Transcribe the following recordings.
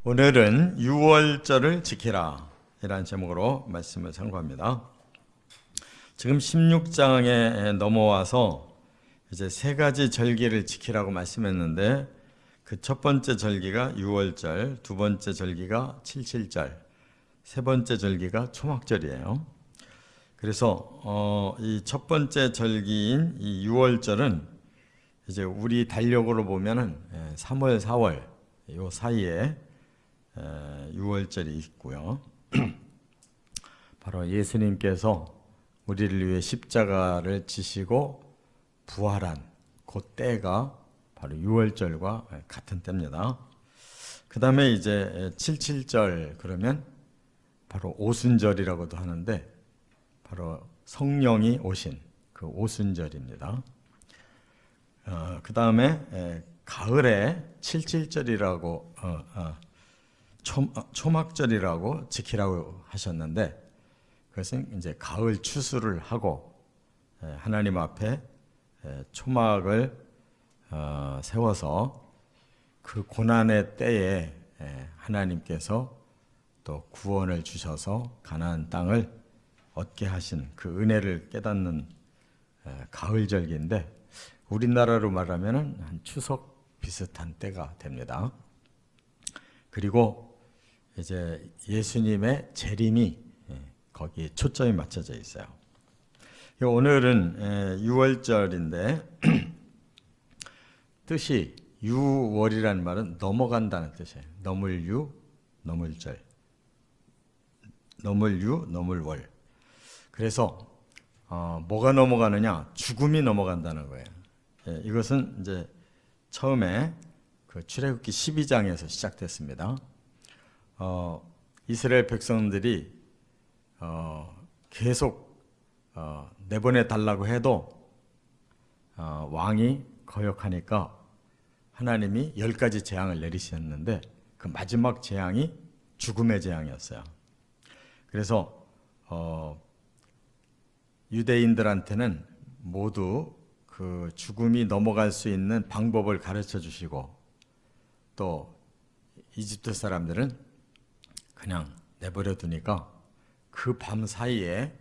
오늘은 유월절을 지키라 이라는 제목으로 말씀을 상고합니다. 지금 16장에 넘어와서 이제 세 가지 절기를 지키라고 말씀했는데 그 첫 번째 절기가 유월절, 두 번째 절기가 칠칠절, 세 번째 절기가 초막절이에요. 그래서 이 첫 번째 절기인 이 유월절은 이제 우리 달력으로 보면은 3월, 4월 요 사이에 유월절이 있고요. 바로 예수님께서 우리를 위해 십자가를 지시고 부활한 그 때가 바로 유월절과 같은 때입니다. 그 다음에 이제 칠칠절 그러면 바로 오순절이라고도 하는데 바로 성령이 오신 그 오순절입니다. 그 다음에 가을에 칠칠절이라고 초막절이라고 지키라고 하셨는데 그것은 이제 가을 추수를 하고 하나님 앞에 초막을 세워서 그 고난의 때에 하나님께서 또 구원을 주셔서 가나안 땅을 얻게 하신 그 은혜를 깨닫는 가을절기인데 우리나라로 말하면은 한 추석 비슷한 때가 됩니다. 그리고 이제 예수님의 재림이 거기에 초점이 맞춰져 있어요. 오늘은 유월절인데 뜻이 유월이라는 말은 넘어간다는 뜻이에요. 넘을유, 넘을절, 넘을유, 넘을월. 그래서 뭐가 넘어가느냐? 죽음이 넘어간다는 거예요. 이것은 이제 처음에 그 출애굽기 12장에서 시작됐습니다. 이스라엘 백성들이 계속 내보내 달라고 해도 왕이 거역하니까 하나님이 10가지 재앙을 내리셨는데 그 마지막 재앙이 죽음의 재앙이었어요. 그래서 유대인들한테는 모두 그 죽음이 넘어갈 수 있는 방법을 가르쳐 주시고 또 이집트 사람들은 그냥 내버려 두니까 그 밤 사이에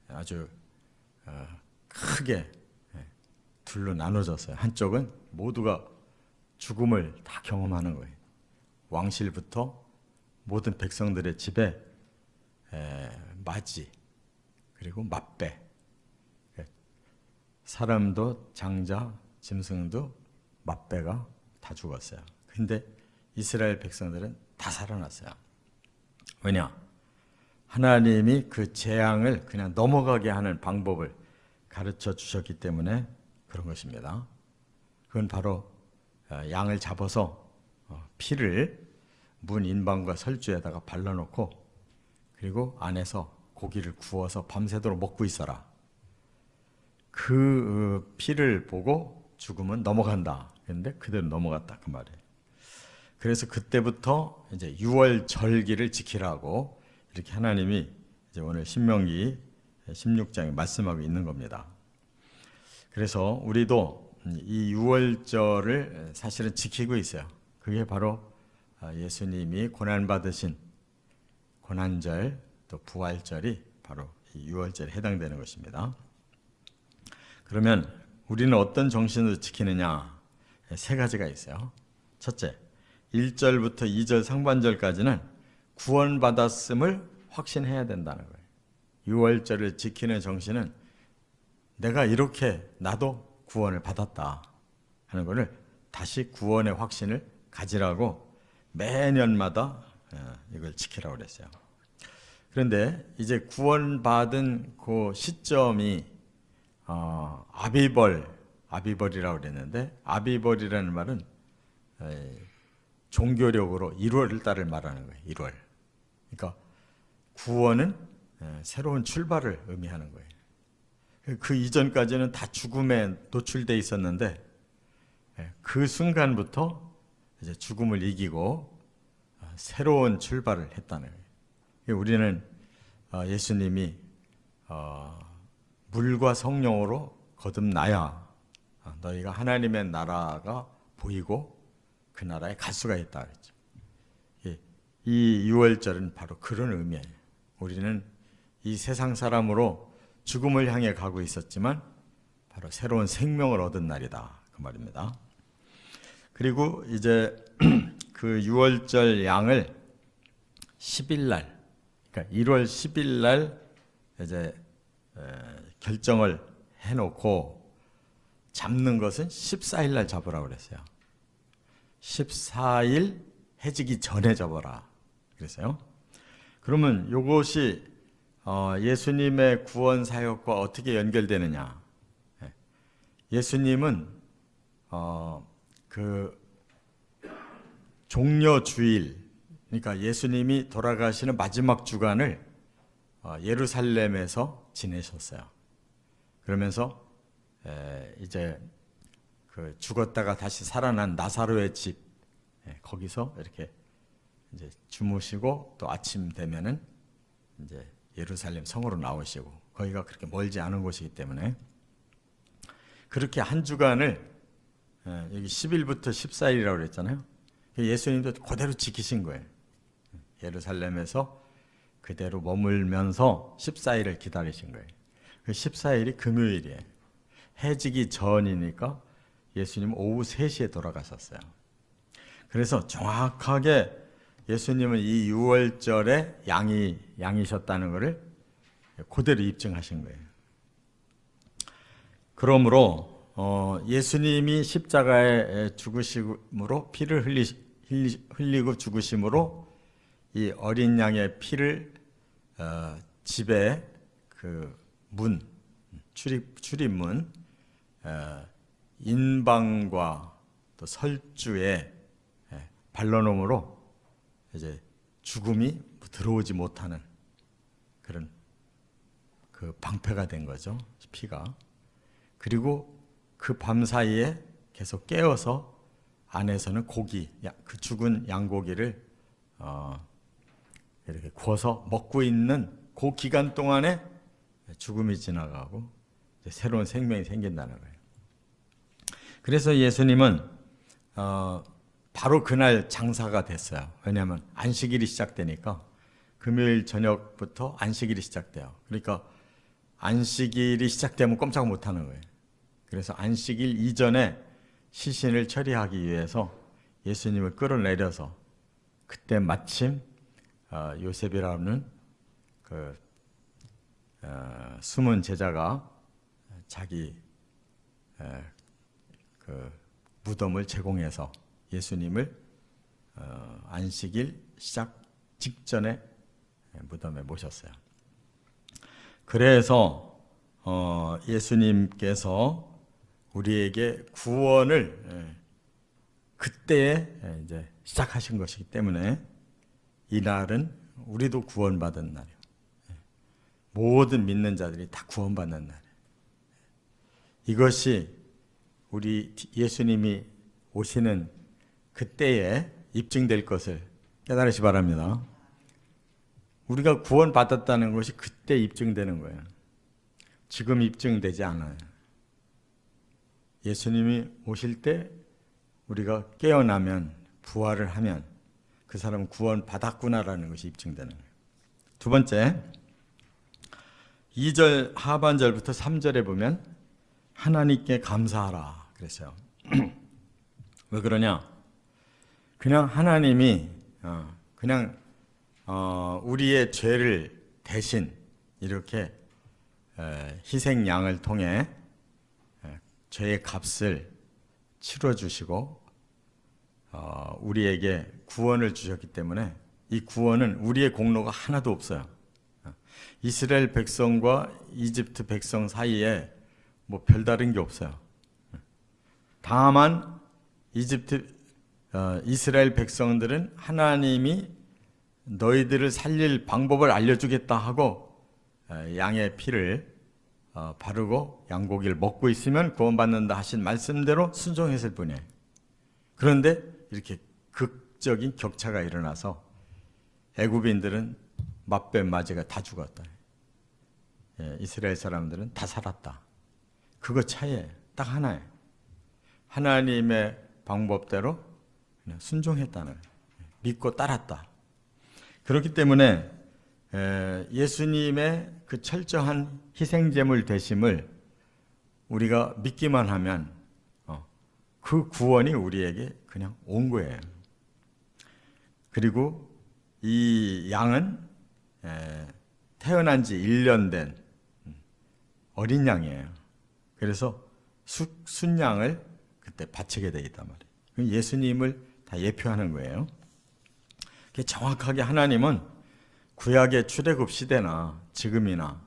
아주 크게 둘로 나눠졌어요. 한쪽은 모두가 죽음을 다 경험하는 거예요. 왕실부터 모든 백성들의 집에 맞이 그리고 맞배, 사람도 장자, 짐승도 맞배가 다 죽었어요. 근데 이스라엘 백성들은 다 살아났어요. 왜냐? 하나님이 그 재앙을 그냥 넘어가게 하는 방법을 가르쳐 주셨기 때문에 그런 것입니다. 그건 바로 양을 잡아서 피를 문 인방과 설주에다가 발라놓고 그리고 안에서 고기를 구워서 밤새도록 먹고 있어라. 그 피를 보고 죽음은 넘어간다. 그런데 그대로 넘어갔다 그 말이에요. 그래서 그때부터 이제 유월절기를 지키라고 이렇게 하나님이 이제 오늘 신명기 16장에 말씀하고 있는 겁니다. 그래서 우리도 이 유월절을 사실은 지키고 있어요. 그게 바로 예수님이 고난받으신 고난절 또 부활절이 바로 이 유월절에 해당되는 것입니다. 그러면 우리는 어떤 정신으로 지키느냐? 세 가지가 있어요. 첫째, 1절부터 2절 상반절까지는 구원받았음을 확신해야 된다는 거예요. 유월절을 지키는 정신은 내가 이렇게 나도 구원을 받았다 하는 것을 다시 구원의 확신을 가지라고 매년마다 이걸 지키라고 그랬어요. 그런데 이제 구원받은 그 시점이 아비벌이라고 그랬는데 아비벌이라는 말은 종교력으로 1월을 달을 말하는 거예요. 1월. 그러니까 구원은 새로운 출발을 의미하는 거예요. 그 이전까지는 다 죽음에 노출돼 있었는데 그 순간부터 이제 죽음을 이기고 새로운 출발을 했다는 거예요. 우리는 예수님이 물과 성령으로 거듭나야 너희가 하나님의 나라가 보이고 그 나라에 갈 수가 있다 그랬죠. 이 유월절은 바로 그런 의미예요. 우리는 이 세상 사람으로 죽음을 향해 가고 있었지만 바로 새로운 생명을 얻은 날이다, 그 말입니다. 그리고 이제 그 유월절 양을 10일 날, 그러니까 1월 10일 날 이제 결정을 해놓고 잡는 것은 14일 날 잡으라고 그랬어요. 14일 해지기 전에 잡아라 그랬어요. 그러면 이것이 예수님의 구원 사역과 어떻게 연결되느냐? 예수님은 그 종려 주일, 그러니까 예수님이 돌아가시는 마지막 주간을 예루살렘에서 지내셨어요. 그러면서 이제 그 죽었다가 다시 살아난 나사로의 집, 거기서 이렇게 이제 주무시고 또 아침 되면은 이제 예루살렘 성으로 나오시고, 거기가 그렇게 멀지 않은 곳이기 때문에 그렇게 한 주간을 여기 10일부터 14일이라고 그랬잖아요. 예수님도 그대로 지키신 거예요. 예루살렘에서 그대로 머물면서 14일을 기다리신 거예요. 그 14일이 금요일이에요. 해지기 전이니까 예수님 오후 3시에 돌아가셨어요. 그래서 정확하게 예수님은 이 유월절에 양이셨다는 것을 그대로 입증하신 거예요. 그러므로 예수님이 십자가에 죽으심으로 피를 흘리고 죽으심으로 이 어린 양의 피를 집에 그 문, 출입문, 인방과 또 설주에 발라놓음으로 이제 죽음이 들어오지 못하는 그런 그 방패가 된 거죠, 피가. 그리고 그 밤 사이에 계속 깨어서 안에서는 고기, 그 죽은 양고기를 이렇게 구워서 먹고 있는 그 기간 동안에 죽음이 지나가고 새로운 생명이 생긴다는 거예요. 그래서 예수님은 바로 그날 장사가 됐어요. 왜냐하면 안식일이 시작되니까 금요일 저녁부터 안식일이 시작돼요. 그러니까 안식일이 시작되면 꼼짝 못하는 거예요. 그래서 안식일 이전에 시신을 처리하기 위해서 예수님을 끌어내려서 그때 마침 요셉이라는 그 숨은 제자가 자기 그 무덤을 제공해서 예수님을 안식일 시작 직전에 무덤에 모셨어요. 그래서 예수님께서 우리에게 구원을 그때에 이제 시작하신 것이기 때문에 이 날은 우리도 구원받은 날이에요. 모든 믿는 자들이 다 구원받는 날이에요. 이것이 우리 예수님이 오시는 그때에 입증될 것을 깨달으시 바랍니다. 우리가 구원받았다는 것이 그때 입증되는 거예요. 지금 입증되지 않아요. 예수님이 오실 때 우리가 깨어나면, 부활을 하면 그 사람은 구원받았구나라는 것이 입증되는 거예요. 두 번째, 2절 하반절부터 3절에 보면 하나님께 감사하라 그랬어요. 왜 그러냐? 그냥 하나님이 그냥 우리의 죄를 대신 이렇게 희생양을 통해 죄의 값을 치러주시고 우리에게 구원을 주셨기 때문에 이 구원은 우리의 공로가 하나도 없어요. 이스라엘 백성과 이집트 백성 사이에 뭐 별다른 게 없어요. 다만 이스라엘 백성들은 하나님이 너희들을 살릴 방법을 알려주겠다 하고 양의 피를 바르고 양고기를 먹고 있으면 구원받는다 하신 말씀대로 순종했을 뿐이에요. 그런데 이렇게 극적인 격차가 일어나서 애굽인들은 맛뱀 맞이가 다 죽었다. 이스라엘 사람들은 다 살았다. 그거 차이예요. 딱 하나예요. 하나님의 방법대로 그냥 순종했다는 거예요. 믿고 따랐다. 그렇기 때문에 예수님의 그 철저한 희생제물 되심을 우리가 믿기만 하면 그 구원이 우리에게 그냥 온 거예요. 그리고 이 양은 태어난 지 1년 된 어린 양이에요. 그래서 순양을 그때 바치게 되어 있단 말이에요. 예수님을 다 예표하는 거예요. 정확하게 하나님은 구약의 출애굽 시대나 지금이나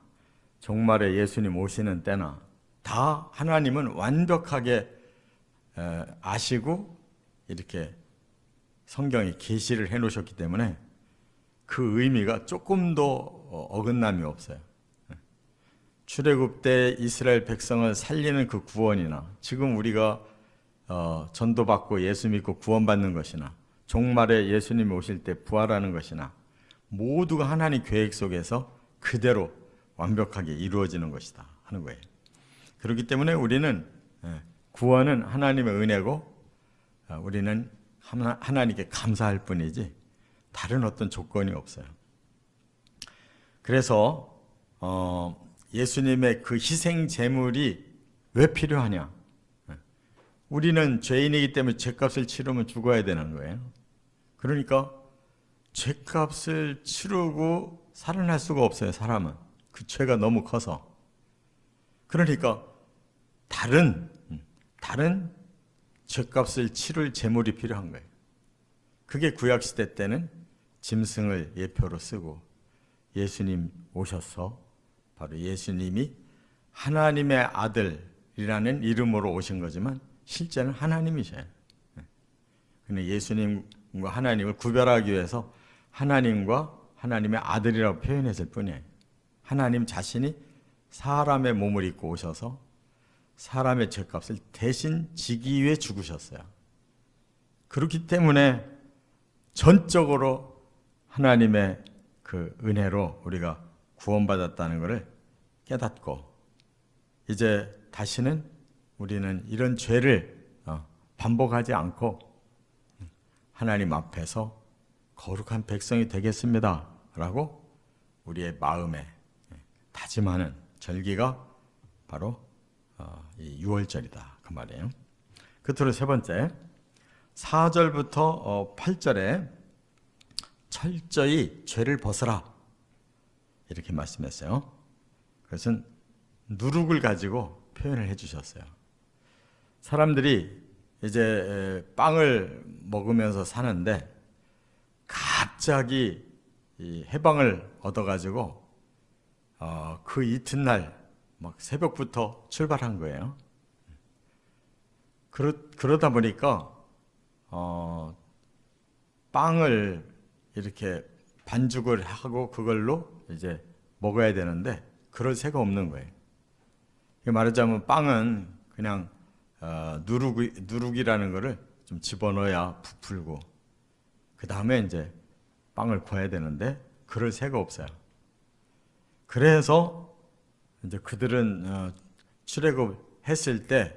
종말에 예수님 오시는 때나 다 하나님은 완벽하게 아시고 이렇게 성경에 계시를 해놓으셨기 때문에 그 의미가 조금도 어긋남이 없어요. 출애굽 때 이스라엘 백성을 살리는 그 구원이나 지금 우리가 전도받고 예수 믿고 구원받는 것이나 종말에 예수님이 오실 때 부활하는 것이나 모두가 하나님 계획 속에서 그대로 완벽하게 이루어지는 것이다 하는 거예요. 그렇기 때문에 우리는 구원은 하나님의 은혜고 우리는 하나님께 감사할 뿐이지 다른 어떤 조건이 없어요. 그래서 예수님의 그 희생 제물이 왜 필요하냐? 우리는 죄인이기 때문에 죄값을 치르면 죽어야 되는 거예요. 그러니까 죄값을 치르고 살아날 수가 없어요. 사람은 그 죄가 너무 커서. 그러니까 다른 죄값을 치를 제물이 필요한 거예요. 그게 구약시대 때는 짐승을 예표로 쓰고 예수님 오셔서 바로 예수님이 하나님의 아들이라는 이름으로 오신 거지만 실제는 하나님이셔요. 근데 예수님과 하나님을 구별하기 위해서 하나님과 하나님의 아들이라고 표현했을 뿐이에요. 하나님 자신이 사람의 몸을 입고 오셔서 사람의 죄값을 대신 지기 위해 죽으셨어요. 그렇기 때문에 전적으로 하나님의 그 은혜로 우리가 구원받았다는 것을 깨닫고 이제 다시는 우리는 이런 죄를 반복하지 않고 하나님 앞에서 거룩한 백성이 되겠습니다 라고 우리의 마음에 다짐하는 절기가 바로 이 유월절이다 그 말이에요. 끝으로 세 번째 4절부터 8절에 철저히 죄를 벗으라 이렇게 말씀했어요. 그것은 누룩을 가지고 표현을 해주셨어요. 사람들이 이제 빵을 먹으면서 사는데 갑자기 이 해방을 얻어가지고 그 이튿날 막 새벽부터 출발한 거예요. 그러다 보니까 빵을 이렇게 반죽을 하고 그걸로 이제 먹어야 되는데 그럴 새가 없는 거예요. 말하자면 빵은 그냥 누룩이라는 거를 좀 집어넣어야 부풀고 그 다음에 이제 빵을 구워야 되는데 그럴 새가 없어요. 그래서 이제 그들은 출애굽했을 때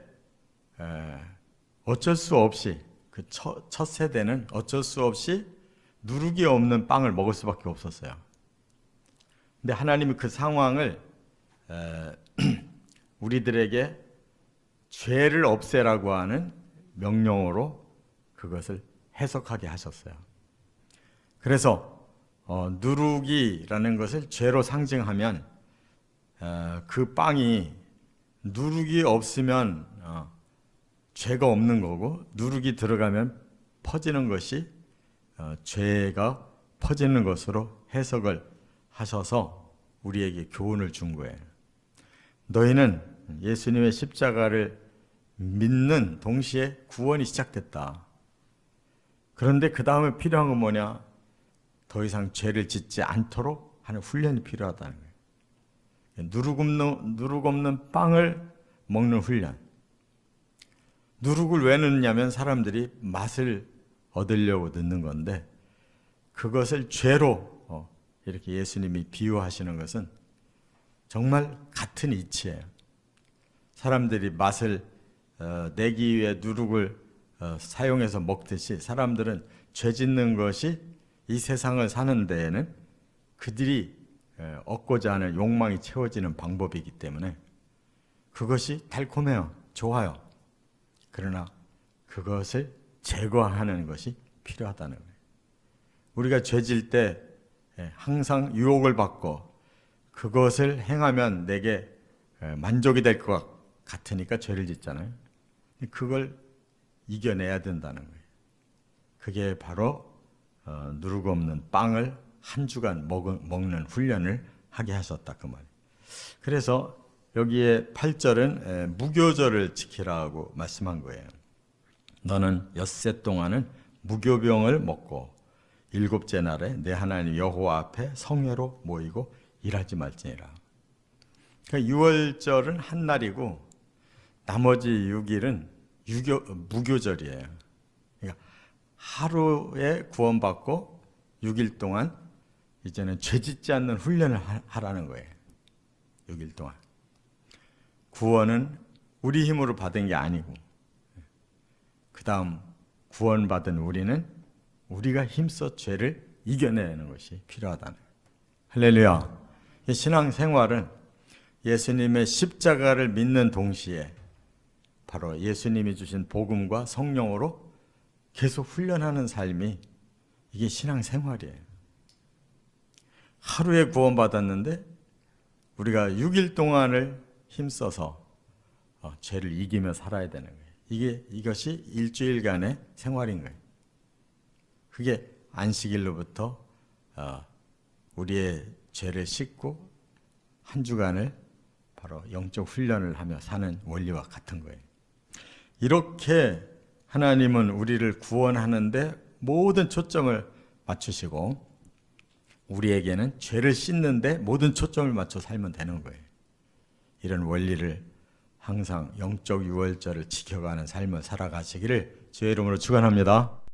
어쩔 수 없이 그 첫 세대는 어쩔 수 없이 누룩이 없는 빵을 먹을 수밖에 없었어요. 근데 하나님이 그 상황을 우리들에게 죄를 없애라고 하는 명령어로 그것을 해석하게 하셨어요. 그래서 누룩이라는 것을 죄로 상징하면 그 빵이 누룩이 없으면 죄가 없는 거고 누룩이 들어가면 퍼지는 것이 죄가 퍼지는 것으로 해석을 하셔서 우리에게 교훈을 준 거예요. 너희는 예수님의 십자가를 믿는 동시에 구원이 시작됐다. 그런데 그 다음에 필요한 건 뭐냐? 더 이상 죄를 짓지 않도록 하는 훈련이 필요하다는 거예요. 누룩 없는 빵을 먹는 훈련. 누룩을 왜 넣느냐면 사람들이 맛을 얻으려고 넣는 건데 그것을 죄로 이렇게 예수님이 비유하시는 것은 정말 같은 이치예요. 사람들이 맛을 내기 위해 누룩을 사용해서 먹듯이 사람들은 죄 짓는 것이 이 세상을 사는 데에는 그들이 얻고자 하는 욕망이 채워지는 방법이기 때문에 그것이 달콤해요. 좋아요. 그러나 그것을 제거하는 것이 필요하다는 거예요. 우리가 죄질 때 항상 유혹을 받고 그것을 행하면 내게 만족이 될 것 같으니까 죄를 짓잖아요. 그걸 이겨내야 된다는 거예요. 그게 바로 누르고 없는 빵을 한 주간 먹는 훈련을 하게 하셨다 그 말이에요. 그래서 여기에 8절은 무교절을 지키라고 말씀한 거예요. 너는 엿새 동안은 무교병을 먹고 일곱째 날에 내 하나님 여호와 앞에 성회로 모이고 일하지 말지니라. 그러니까 6월절은 한 날이고 나머지 6일은 무교절이에요. 그러니까 하루에 구원받고 6일 동안 이제는 죄짓지 않는 훈련을 하라는 거예요. 6일 동안. 구원은 우리 힘으로 받은 게 아니고 그 다음 구원받은 우리는 우리가 힘써 죄를 이겨내는 것이 필요하다는 거예요. 할렐루야. 신앙생활은 예수님의 십자가를 믿는 동시에 바로 예수님이 주신 복음과 성령으로 계속 훈련하는 삶이 이게 신앙생활이에요. 하루에 구원받았는데 우리가 6일 동안을 힘써서 죄를 이기며 살아야 되는 거예요. 이것이 일주일간의 생활인 거예요. 그게 안식일로부터 우리의 죄를 씻고 한 주간을 바로 영적 훈련을 하며 사는 원리와 같은 거예요. 이렇게 하나님은 우리를 구원하는데 모든 초점을 맞추시고 우리에게는 죄를 씻는데 모든 초점을 맞춰 살면 되는 거예요. 이런 원리를 항상 영적 유월절을 지켜가는 삶을 살아가시기를 주의 이름으로 축원합니다.